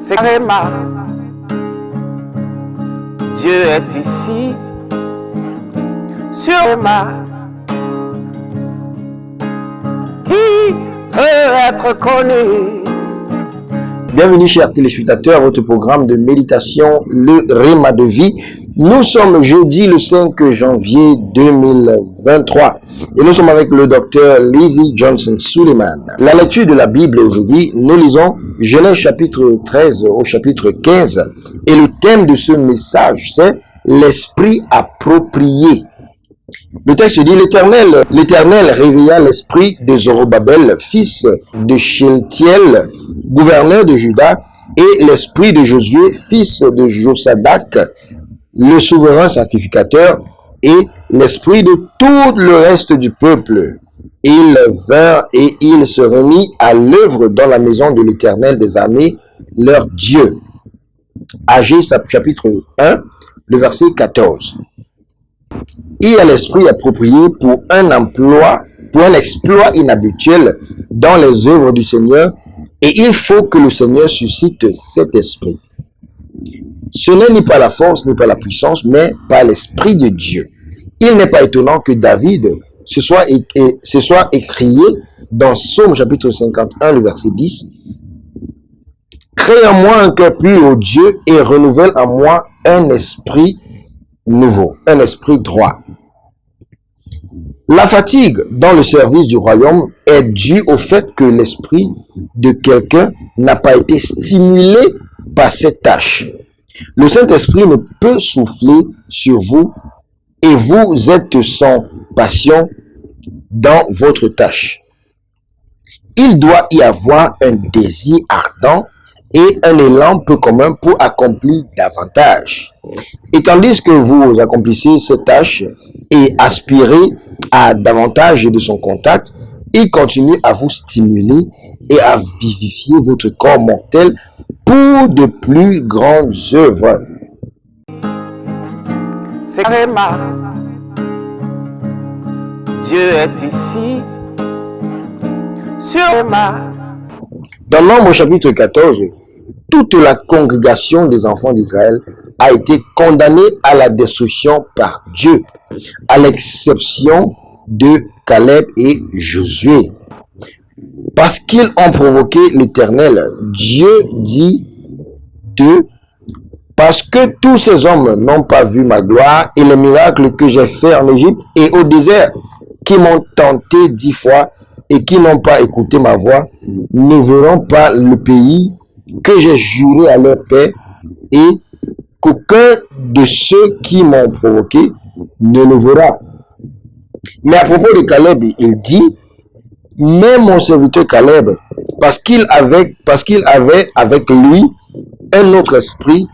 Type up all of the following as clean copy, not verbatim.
c'est Réma. Dieu est ici, sur Réma. Qui veut être connu? Bienvenue chers téléspectateurs à votre programme de méditation, le Réma de vie. Nous sommes jeudi le 5 janvier 2023 et nous sommes avec le docteur Lizzie Johnson Suleiman. La lecture de la Bible aujourd'hui, nous lisons Genèse chapitre 13 au chapitre 15 et le thème de ce message c'est l'esprit approprié. Le texte dit l'Éternel réveilla l'esprit de Zorobabel, fils de Shealtiel, gouverneur de Juda, et l'esprit de Josué, fils de Josadac, le souverain sacrificateur, et l'esprit de tout le reste du peuple. Ils vinrent et ils se remit à l'œuvre dans la maison de l'Éternel des armées, leur Dieu. Agé chapitre 1, le verset 14. Il y a l'esprit approprié pour un exploit inhabituel dans les œuvres du Seigneur, et il faut que le Seigneur suscite cet esprit. Ce n'est ni par la force ni par la puissance, mais par l'esprit de Dieu. Il n'est pas étonnant que David se soit écrié dans Psaume chapitre 51, le verset 10, « Crée en moi un cœur pur, ô Dieu, et renouvelle en moi un esprit nouveau, un esprit droit. » La fatigue dans le service du royaume est due au fait que l'esprit de quelqu'un n'a pas été stimulé par cette tâche. Le Saint-Esprit ne peut souffler sur vous et vous êtes sans passion dans votre tâche. Il doit y avoir un désir ardent et un élan peu commun pour accomplir davantage. Et tandis que vous accomplissez cette tâche et aspirez à davantage de son contact, il continue à vous stimuler et à vivifier votre corps mortel pour de plus grandes œuvres. C'est Réma. Dieu est ici, sur Réma. Dans Nombre chapitre 14, toute la congrégation des enfants d'Israël a été condamnée à la destruction par Dieu, à l'exception de Caleb et Josué. Parce qu'ils ont provoqué l'Éternel, Dieu dit d'eux, parce que tous ces hommes n'ont pas vu ma gloire et les miracles que j'ai faits en Égypte et au désert, qui m'ont tenté 10 fois et qui n'ont pas écouté ma voix, ne verront pas le pays que j'ai juré à leur père, et qu'aucun de ceux qui m'ont provoqué ne le verra. Mais à propos de Caleb, il dit, mais mon serviteur Caleb, parce qu'il avait avec lui un autre esprit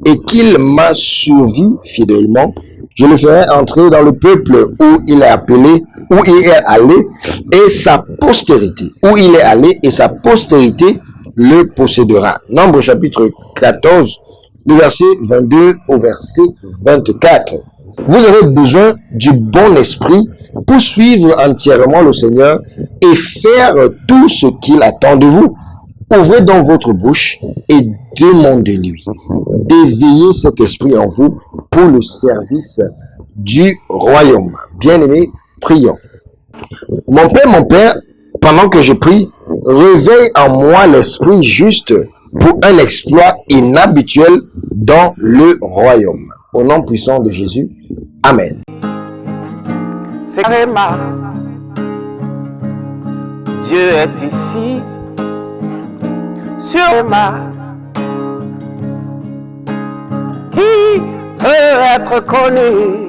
et qu'il m'a servi fidèlement, je le ferai entrer dans le peuple où il est appelé, où il est allé, et sa postérité, où il est allé, et sa postérité le possédera. Nombre chapitre 14, le verset 22 au verset 24. Vous avez besoin du bon esprit pour suivre entièrement le Seigneur et faire tout ce qu'il attend de vous. Ouvrez donc votre bouche et demandez-lui d'éveiller cet esprit en vous pour le service du royaume. Bien-aimés, prions. Mon Père, pendant que je prie, réveille en moi l'esprit juste pour un exploit inhabituel dans le royaume. Au nom puissant de Jésus. Amen. C'est Réma. Dieu est ici, sur Réma. Qui veut être connu?